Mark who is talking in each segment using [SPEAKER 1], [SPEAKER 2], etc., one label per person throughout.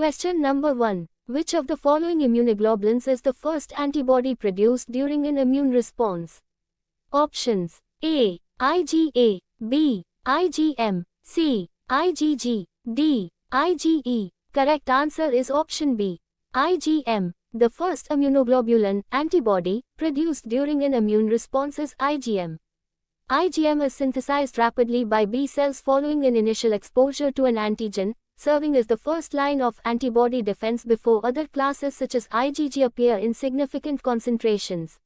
[SPEAKER 1] Question number 1. Which of the following immunoglobulins is the first antibody produced during an immune response? Options: A. IgA, B. IgM, C. IgG, D. IgE. Correct answer is option B. IgM. The first immunoglobulin antibody produced during an immune response is IgM. IgM is synthesized rapidly by B cells following an initial exposure to an antigen, serving as the first line of antibody defense before other classes such as IgG appear in significant concentrations.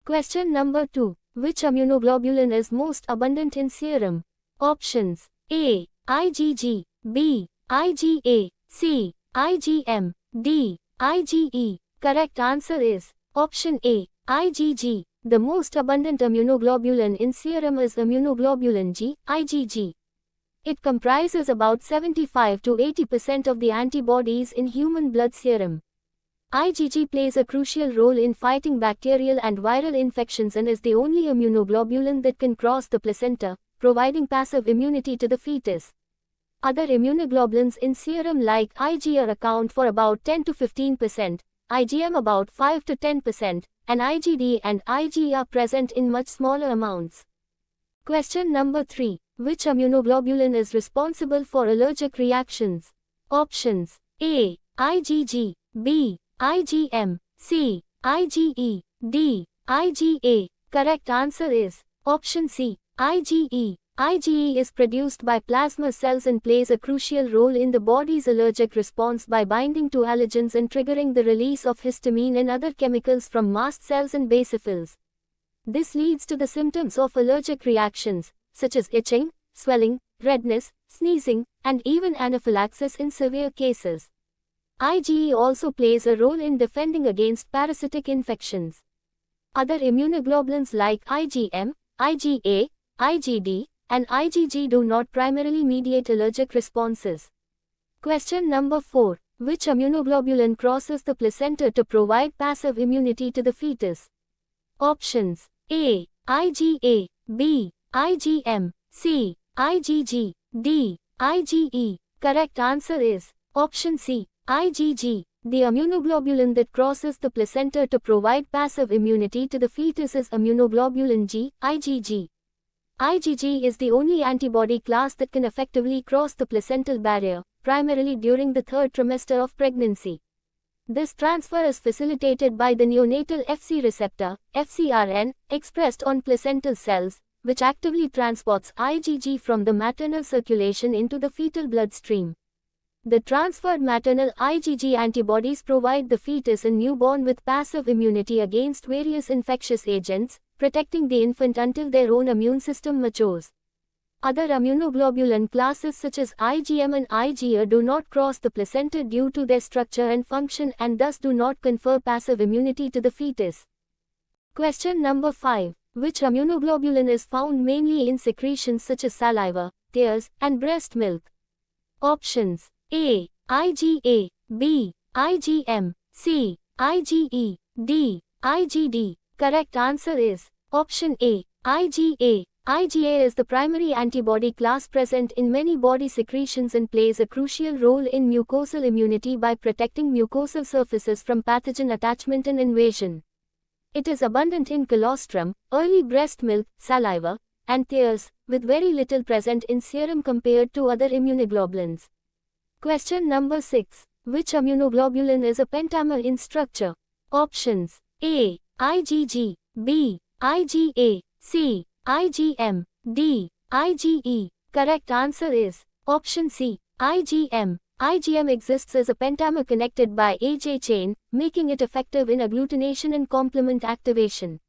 [SPEAKER 1] Question number 2. Which immunoglobulin is most abundant in serum? Options: A. IgG, B. IgA, C. IgM, D. IgE. Correct answer is option A. IgG. The most abundant immunoglobulin in serum is immunoglobulin G, IgG. It comprises about 75 to 80% of the antibodies in human blood serum. IgG plays a crucial role in fighting bacterial and viral infections and is the only immunoglobulin that can cross the placenta, providing passive immunity to the fetus. Other immunoglobulins in serum like IgR account for about 10 to 15%, IgM about 5 to 10%, and IgD and IgE are present in much smaller amounts. Question number 3. Which immunoglobulin is responsible for allergic reactions? Options: A. IgG, B. IgM, C. IgE, D. IgA. Correct answer is option C. IgE. IgE is produced by plasma cells and plays a crucial role in the body's allergic response by binding to allergens and triggering the release of histamine and other chemicals from mast cells and basophils. This leads to the symptoms of allergic reactions, such as itching, swelling, redness, sneezing, and even anaphylaxis in severe cases. IgE also plays a role in defending against parasitic infections. Other immunoglobulins like IgM, IgA, IgD, and IgG do not primarily mediate allergic responses. Question number 4. Which immunoglobulin crosses the placenta to provide passive immunity to the fetus? Options: A. IgA, B. IgM, C. IgG, D. IgE. Correct answer is option C. IgG. The immunoglobulin that crosses the placenta to provide passive immunity to the fetus is immunoglobulin G, IgG. IgG is the only antibody class that can effectively cross the placental barrier, primarily during the third trimester of pregnancy. This transfer is facilitated by the neonatal Fc receptor, FcRn, expressed on placental cells, which actively transports IgG from the maternal circulation into the fetal bloodstream. The transferred maternal IgG antibodies provide the fetus and newborn with passive immunity against various infectious agents, protecting the infant until their own immune system matures. Other immunoglobulin classes such as IgM and IgA do not cross the placenta due to their structure and function and thus do not confer passive immunity to the fetus. Question number 5. Which immunoglobulin is found mainly in secretions such as saliva, tears, and breast milk? Options: A. IgA, B. IgM, C. IgE, D. IgD. Correct answer is option A. IgA. IgA is the primary antibody class present in many body secretions and plays a crucial role in mucosal immunity by protecting mucosal surfaces from pathogen attachment and invasion. It is abundant in colostrum, early breast milk, saliva, and tears, with very little present in serum compared to other immunoglobulins. Question number 6. Which immunoglobulin is a pentamer in structure? Options: A. IgG, B. IgA, C. IgM, D. IgE. Correct answer is option C. IgM. IgM exists as a pentamer connected by AJ chain, making it effective in agglutination and complement activation.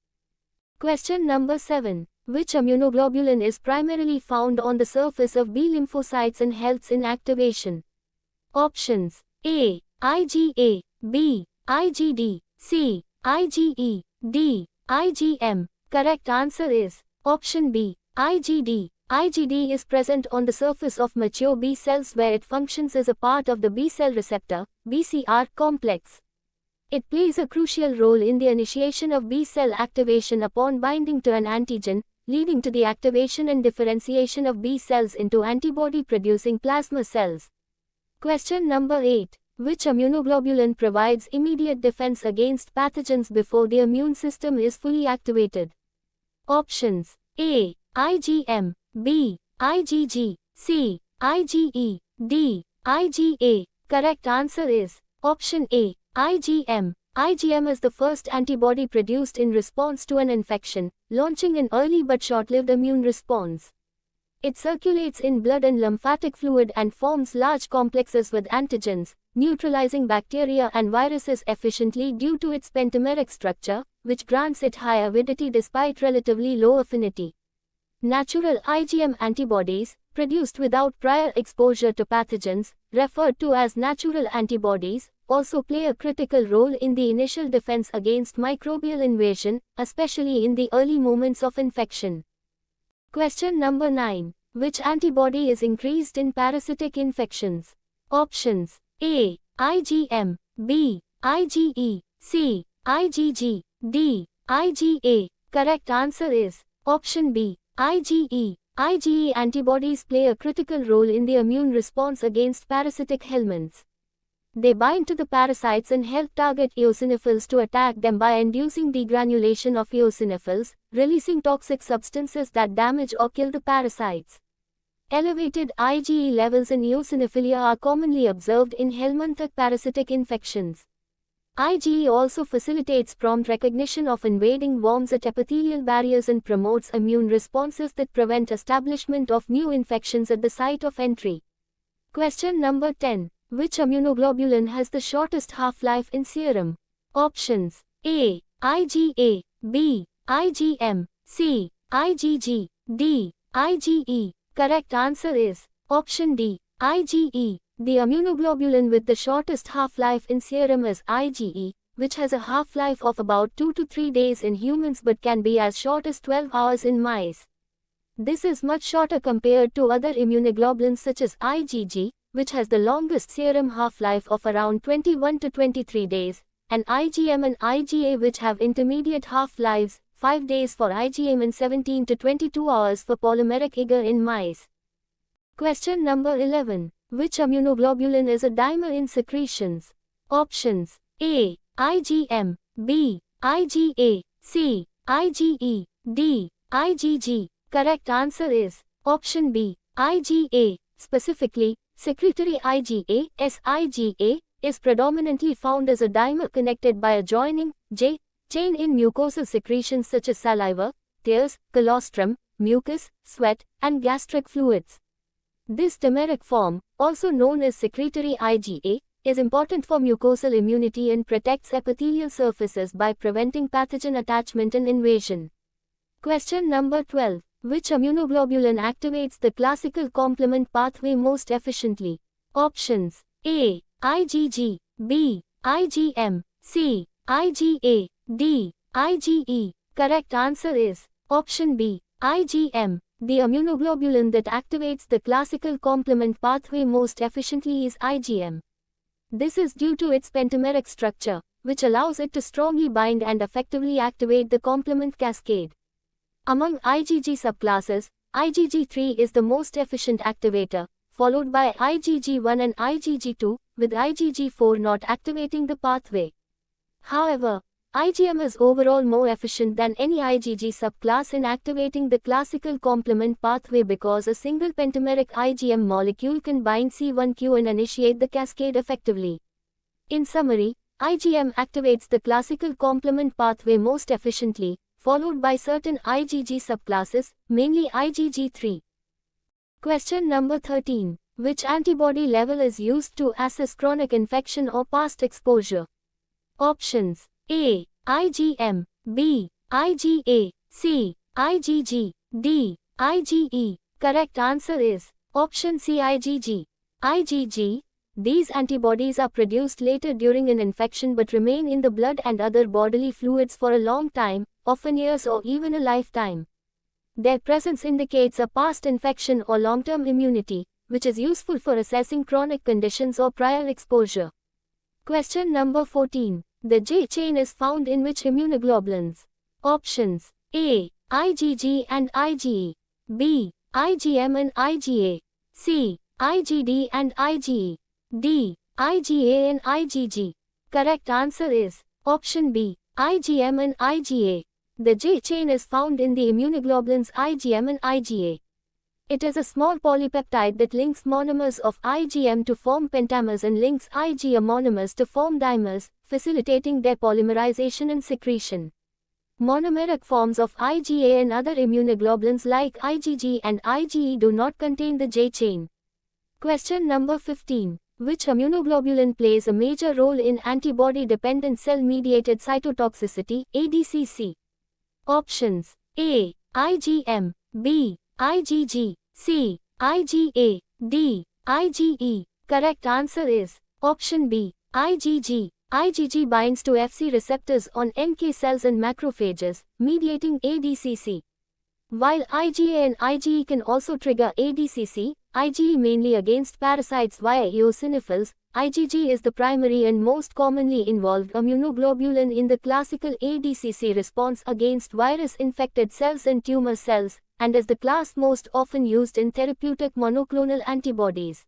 [SPEAKER 1] Question number 7. Which immunoglobulin is primarily found on the surface of B lymphocytes and helps in activation? Options: A. IgA, B. IgD, C. IgE, D. IgM. Correct answer is option B. IgD. IgD is present on the surface of mature B cells where it functions as a part of the B cell receptor, BCR complex. It plays a crucial role in the initiation of B cell activation upon binding to an antigen, leading to the activation and differentiation of B cells into antibody-producing plasma cells. Question number 8. Which immunoglobulin provides immediate defense against pathogens before the immune system is fully activated? Options: A. IgM, B. IgG, C. IgE, D. IgA. Correct answer is option A. IgM. IgM is the first antibody produced in response to an infection, launching an early but short-lived immune response. It circulates in blood and lymphatic fluid and forms large complexes with antigens, neutralizing bacteria and viruses efficiently due to its pentameric structure, which grants it high avidity despite relatively low affinity. Natural IgM antibodies, produced without prior exposure to pathogens, referred to as natural antibodies, also play a critical role in the initial defense against microbial invasion, especially in the early moments of infection. Question number 9. Which antibody is increased in parasitic infections? Options: A. IgM, B. IgE, C. IgG, D. IgA. Correct answer is option B. IgE. IgE antibodies play a critical role in the immune response against parasitic helminths. They bind to the parasites and help target eosinophils to attack them by inducing degranulation of eosinophils, releasing toxic substances that damage or kill the parasites. Elevated IgE levels in eosinophilia are commonly observed in helminthic parasitic infections. IgE also facilitates prompt recognition of invading worms at epithelial barriers and promotes immune responses that prevent establishment of new infections at the site of entry. Question number 10. Which immunoglobulin has the shortest half-life in serum? Options: A. IgA, B. IgM, C. IgG, D. IgE. Correct answer is option D. IgE. The immunoglobulin with the shortest half-life in serum is IgE, which has a half-life of about 2 to 3 days in humans but can be as short as 12 hours in mice. This is much shorter compared to other immunoglobulins such as IgG, which has the longest serum half-life of around 21 to 23 days, and IgM and IgA which have intermediate half-lives, 5 days for IgM and 17 to 22 hours for polymeric agar in mice. Question number 11. Which immunoglobulin is a dimer in secretions? Options: A. IgM, B. IgA, C. IgE, D. IgG. Correct answer is option B. IgA. Specifically, secretory IgA, SIgA, is predominantly found as a dimer connected by a joining J chain in mucosal secretions such as saliva, tears, colostrum, mucus, sweat, and gastric fluids. This dimeric form, also known as secretory IgA, is important for mucosal immunity and protects epithelial surfaces by preventing pathogen attachment and invasion. Question number 12. Which immunoglobulin activates the classical complement pathway most efficiently? Options: A. IgG, B. IgM, C. IgA, D. IgE. Correct answer is option B. IgM. The immunoglobulin that activates the classical complement pathway most efficiently is IgM. This is due to its pentameric structure, which allows it to strongly bind and effectively activate the complement cascade. Among IgG subclasses, IgG3 is the most efficient activator, followed by IgG1 and IgG2, with IgG4 not activating the pathway. However, IgM is overall more efficient than any IgG subclass in activating the classical complement pathway because a single pentameric IgM molecule can bind C1q and initiate the cascade effectively. In summary, IgM activates the classical complement pathway most efficiently, followed by certain IgG subclasses, mainly IgG3. Question number 13. Which antibody level is used to assess chronic infection or past exposure? Options: A. IgM, B. IgA, C. IgG, D. IgE. Correct answer is option C. IgG. IgG. These antibodies are produced later during an infection but remain in the blood and other bodily fluids for a long time, often years or even a lifetime. Their presence indicates a past infection or long-term immunity, which is useful for assessing chronic conditions or prior exposure. Question number 14. The J chain is found in which immunoglobulins? Options: A. IgG and IgE, B. IgM and IgA, C. IgD and IgE, D. IgA and IgG? Correct answer is option B, IgM and IgA. The J chain is found in the immunoglobulins IgM and IgA. It is a small polypeptide that links monomers of IgM to form pentamers and links IgA monomers to form dimers, facilitating their polymerization and secretion. Monomeric forms of IgA and other immunoglobulins like IgG and IgE do not contain the J chain. Question number 15. Which immunoglobulin plays a major role in antibody-dependent cell-mediated cytotoxicity, ADCC? Options: A, IgM, B, IgG, C, IgA, D, IgE. Correct answer is option B, IgG. IgG binds to Fc receptors on NK cells and macrophages, mediating ADCC. While IgA and IgE can also trigger ADCC, IgE mainly against parasites via eosinophils, IgG is the primary and most commonly involved immunoglobulin in the classical ADCC response against virus-infected cells and tumor cells, and is the class most often used in therapeutic monoclonal antibodies.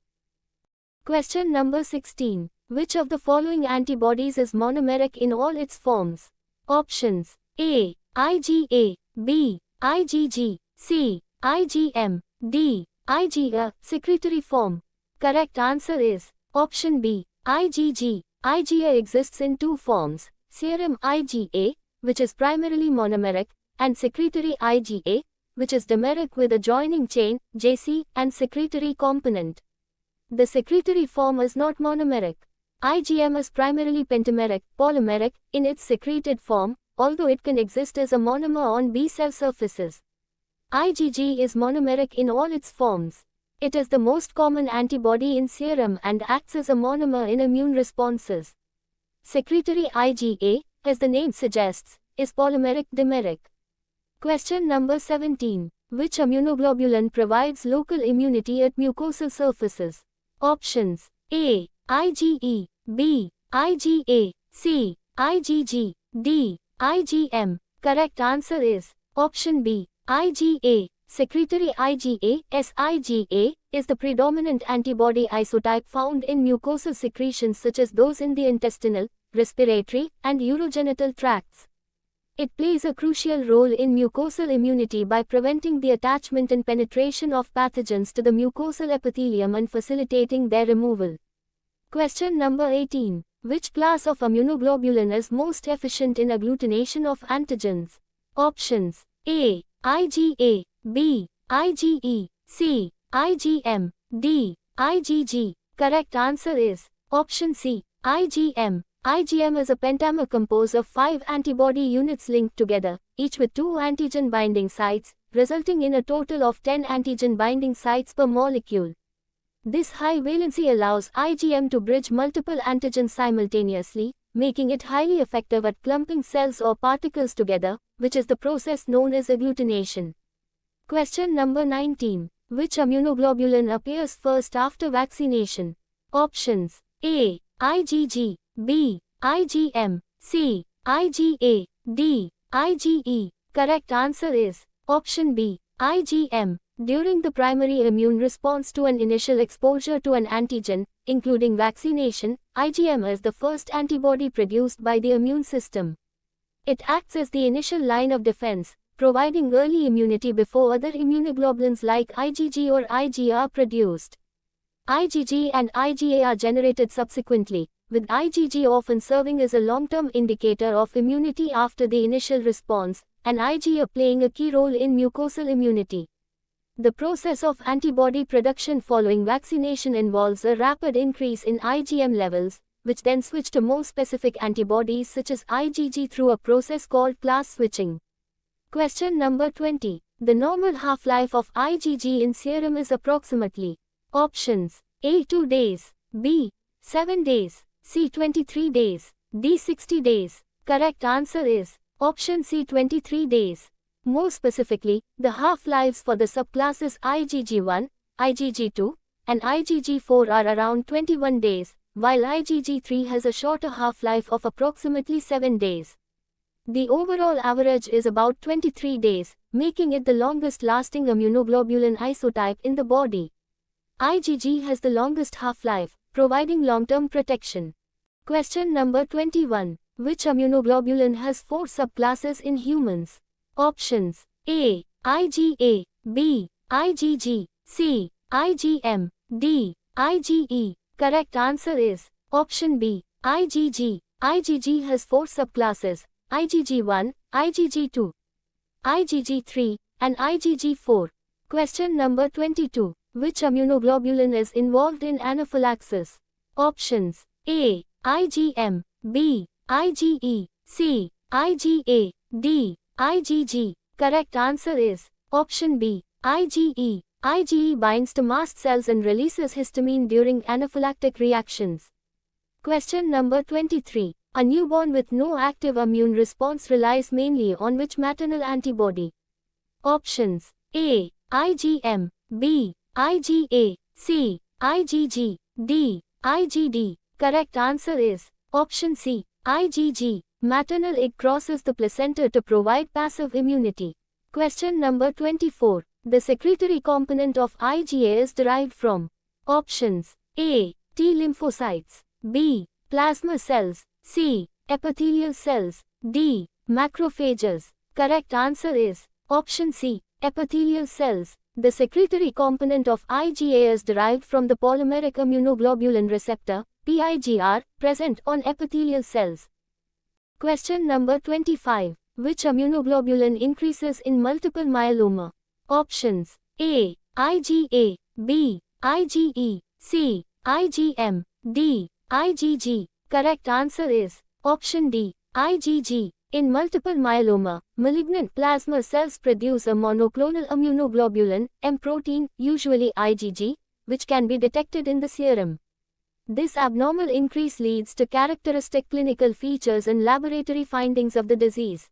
[SPEAKER 1] Question number 16. Which of the following antibodies is monomeric in all its forms? Options: A, IgA, B, IgG, C, IgM, D, IgA. Secretory form. Correct answer is option B, IgG. IgA exists in two forms: serum IgA, which is primarily monomeric, and secretory IgA, which is dimeric with a joining chain, JC, and secretory component. The secretory form is not monomeric. IgM is primarily pentameric, polymeric, in its secreted form, although it can exist as a monomer on B cell surfaces. IgG is monomeric in all its forms. It is the most common antibody in serum and acts as a monomer in immune responses. Secretory IgA, as the name suggests, is polymeric dimeric. Question number 17. Which immunoglobulin provides local immunity at mucosal surfaces? Options: A, IgE, B, IgA, C, IgG, D, IgM. Correct answer is option B, IgA. Secretory IgA, SIgA, is the predominant antibody isotype found in mucosal secretions such as those in the intestinal, respiratory, and urogenital tracts. It plays a crucial role in mucosal immunity by preventing the attachment and penetration of pathogens to the mucosal epithelium and facilitating their removal. Question number 18. Which class of immunoglobulin is most efficient in agglutination of antigens? Options: A, IgA, B, IgE, C, IgM, D, IgG. Correct answer is option C, IgM. IgM is a pentamer composed of 5 antibody units linked together, each with 2 antigen binding sites, resulting in a total of 10 antigen binding sites per molecule. This high valency allows IgM to bridge multiple antigens simultaneously, making it highly effective at clumping cells or particles together, which is the process known as agglutination. Question number 19. Which immunoglobulin appears first after vaccination? Options: A, IgG, B, IgM, C, IgA, D, IgE. Correct answer is option B, IgM. During the primary immune response to an initial exposure to an antigen, including vaccination, IgM is the first antibody produced by the immune system. It acts as the initial line of defense, providing early immunity before other immunoglobulins like IgG or IgA are produced. IgG and IgA are generated subsequently, with IgG often serving as a long-term indicator of immunity after the initial response, and IgA playing a key role in mucosal immunity. The process of antibody production following vaccination involves a rapid increase in IgM levels, which then switch to more specific antibodies such as IgG through a process called class switching. Question number 20. The normal half-life of IgG in serum is approximately. Options: A, 2 days, B, 7 days, C, 23 days, D, 60 days. Correct answer is option C, 23 days. More specifically, the half-lives for the subclasses IgG1, IgG2, and IgG4 are around 21 days, while IgG3 has a shorter half-life of approximately 7 days. The overall average is about 23 days, making it the longest-lasting immunoglobulin isotype in the body. IgG has the longest half-life, providing long-term protection. Question number 21. Which immunoglobulin has 4 subclasses in humans? Options: A. IgA, B. IgG, C. IgM, D. IgE. Correct answer is option B. IgG. IgG has 4 subclasses: IgG1, IgG2, IgG3, and IgG4. Question number 22. Which immunoglobulin is involved in anaphylaxis? Options: A. IgM, B. IgE, C. IgA, D. IgG. Correct answer is option B. IgE. IgE binds to mast cells and releases histamine during anaphylactic reactions. Question number 23. A newborn with no active immune response relies mainly on which maternal antibody? Options: A. IgM, B. IgA, C. IgG, D. IgD. Correct answer is option C. IgG. Maternal egg crosses the placenta to provide passive immunity. Question number 24. The secretory component of IgA is derived from? Options: A. T lymphocytes, B. Plasma cells, C. Epithelial cells, D. Macrophages. Correct answer is option C. Epithelial cells. The secretory component of IgA is derived from the polymeric immunoglobulin receptor, PIGR, present on epithelial cells. Question number 25. Which immunoglobulin increases in multiple myeloma? Options: A. IgA, B. IgE, C. IgM, D. IgG. Correct answer is option D. IgG. In multiple myeloma, malignant plasma cells produce a monoclonal immunoglobulin, M protein, usually IgG, which can be detected in the serum. This abnormal increase leads to characteristic clinical features and laboratory findings of the disease.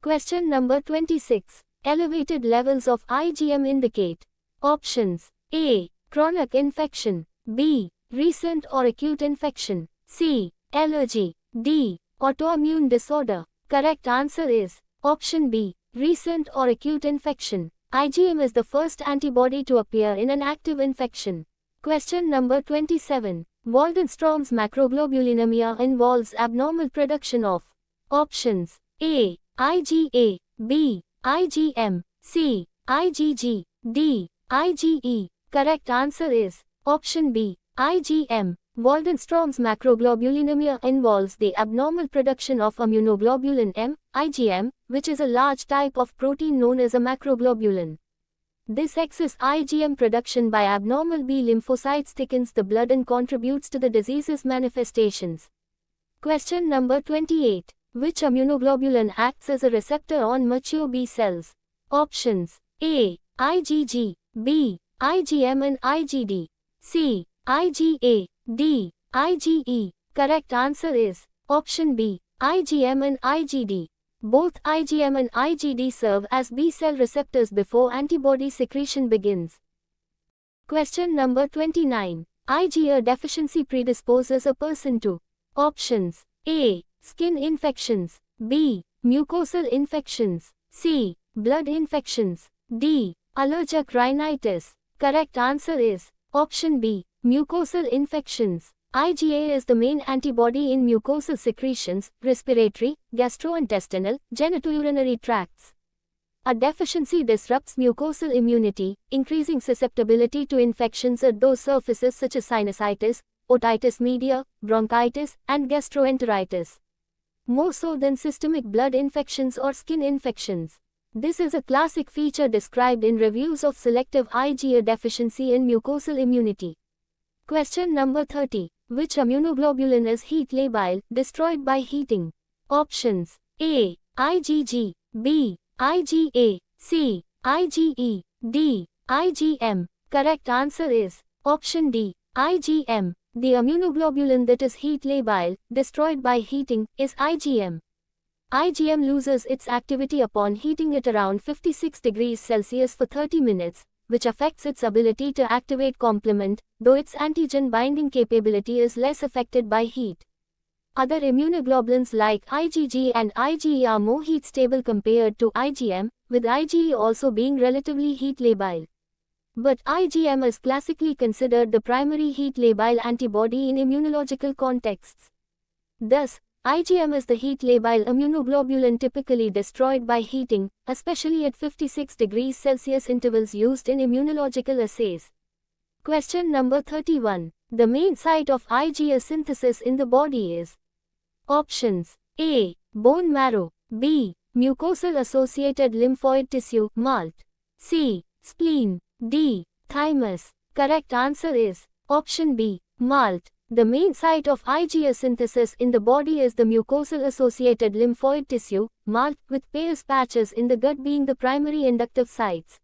[SPEAKER 1] Question number 26. Elevated levels of IgM indicate? Options: A. Chronic infection, B. Recent or acute infection, C. Allergy, D. Autoimmune disorder. Correct answer is option B. Recent or acute infection. IgM is the first antibody to appear in an active infection. Question number 27. Waldenstrom's macroglobulinemia involves abnormal production of? Options: A. IgA, B. IgM, C. IgG, D. IgE. Correct answer is option B. IgM. Waldenstrom's macroglobulinemia involves the abnormal production of immunoglobulin M, IgM, which is a large type of protein known as a macroglobulin. This excess IgM production by abnormal B lymphocytes thickens the blood and contributes to the disease's manifestations. Question number 28. Which immunoglobulin acts as a receptor on mature B cells? Options: A. IgG, B. IgM and IgD, C. IgA, D. IgE. Correct answer is option B. IgM and IgD. Both IgM and IgD serve as B cell receptors before antibody secretion begins. Question number 29. IgA deficiency predisposes a person to? Options: A. Skin infections, B. Mucosal infections, C. Blood infections, D. Allergic rhinitis. Correct answer is option B. Mucosal infections. IgA is the main antibody in mucosal secretions, respiratory, gastrointestinal, genitourinary tracts. A deficiency disrupts mucosal immunity, increasing susceptibility to infections at those surfaces such as sinusitis, otitis media, bronchitis, and gastroenteritis. More so than systemic blood infections or skin infections. This is a classic feature described in reviews of selective IgA deficiency in mucosal immunity. Question number 30. Which immunoglobulin is heat labile, destroyed by heating? Options: A. IgG, B. IgA, C. IgE, D. IgM. Correct answer is option D. IgM. The immunoglobulin that is heat labile, destroyed by heating, is IgM. IgM loses its activity upon heating it around 56 degrees Celsius for 30 minutes, which affects its ability to activate complement, though its antigen binding capability is less affected by heat. Other immunoglobulins like IgG and IgE are more heat stable compared to IgM, with IgE also being relatively heat labile. but IgM is classically considered the primary heat labile antibody in immunological contexts. Thus, IgM is the heat labile immunoglobulin typically destroyed by heating, especially at 56 degrees Celsius intervals used in immunological assays. Question number 31. The main site of IgA synthesis in the body is. Options: A. Bone marrow. B. Mucosal associated lymphoid tissue, MALT. C. Spleen. D. Thymus. Correct answer is option B, MALT. The main site of IgA synthesis in the body is the mucosal associated lymphoid tissue, MALT, with Peyer's patches in the gut being the primary inductive sites.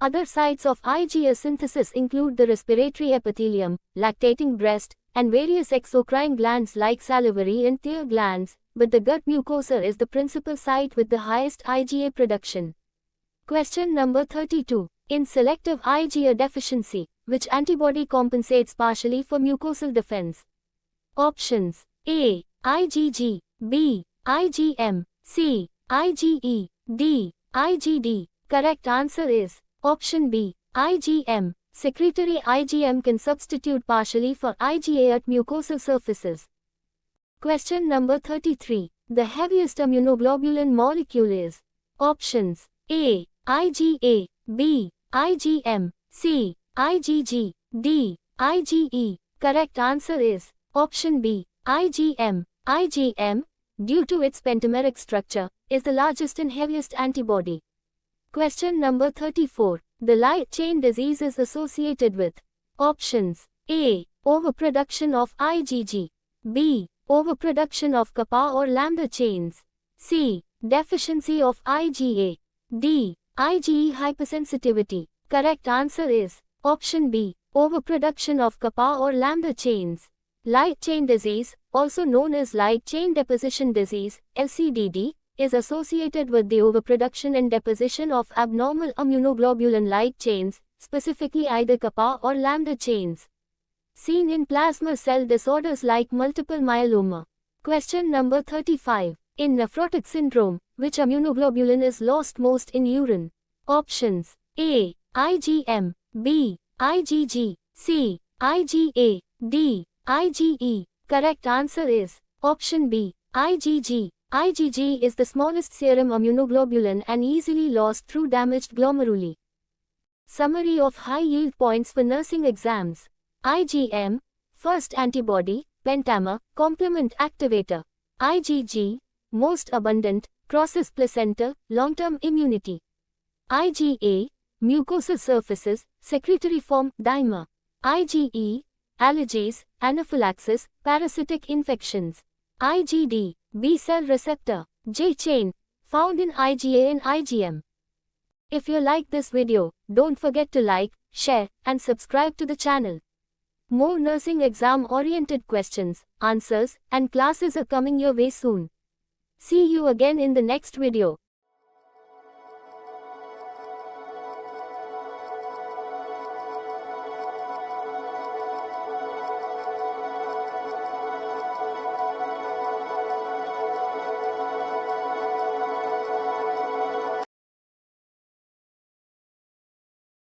[SPEAKER 1] Other sites of IgA synthesis include the respiratory epithelium, lactating breast, and various exocrine glands like salivary and tear glands, but the gut mucosa is the principal site with the highest IgA production. Question number 32. In selective IgA deficiency, which antibody compensates partially for mucosal defense? Options: A. IgG. B. IgM. C. IgE. D. IgD. Correct answer is option B, IgM. Secretory IgM can substitute partially for IgA at mucosal surfaces. Question number 33. The heaviest immunoglobulin molecule is. Options: A. IgA. B. IgM. C. IgG. D. IgE. Correct answer is option B, IgM. IgM, due to its pentameric structure, is the largest and heaviest antibody. Question number 34. The light chain disease is associated with. Options: A. Overproduction of IgG. B. Overproduction of kappa or lambda chains. C. Deficiency of IgA. D. IgE hypersensitivity. Correct answer is option B, overproduction of kappa or lambda chains. Light chain disease, also known as light chain deposition disease, LCDD, is associated with the overproduction and deposition of abnormal immunoglobulin light chains, specifically either kappa or lambda chains, seen in plasma cell disorders like multiple myeloma. Question number 35. In nephrotic syndrome, which immunoglobulin is lost most in urine? Options: A. IgM. B. IgG. C. IgA. D. IgE. Correct answer is option B, IgG. IgG is the smallest serum immunoglobulin and easily lost through damaged glomeruli. Summary of high yield points for nursing exams. IgM, first antibody, pentamer, complement activator. IgG, most abundant, crosses placenta, long-term immunity. IgA, mucosal surfaces, secretory form, dimer. IgE, allergies, anaphylaxis, parasitic infections. IgD, B-cell receptor, J-chain, found in IgA and IgM. If you like this video, don't forget to like, share, and subscribe to the channel. More nursing exam-oriented questions, answers, and classes are coming your way soon. See you again in the next video.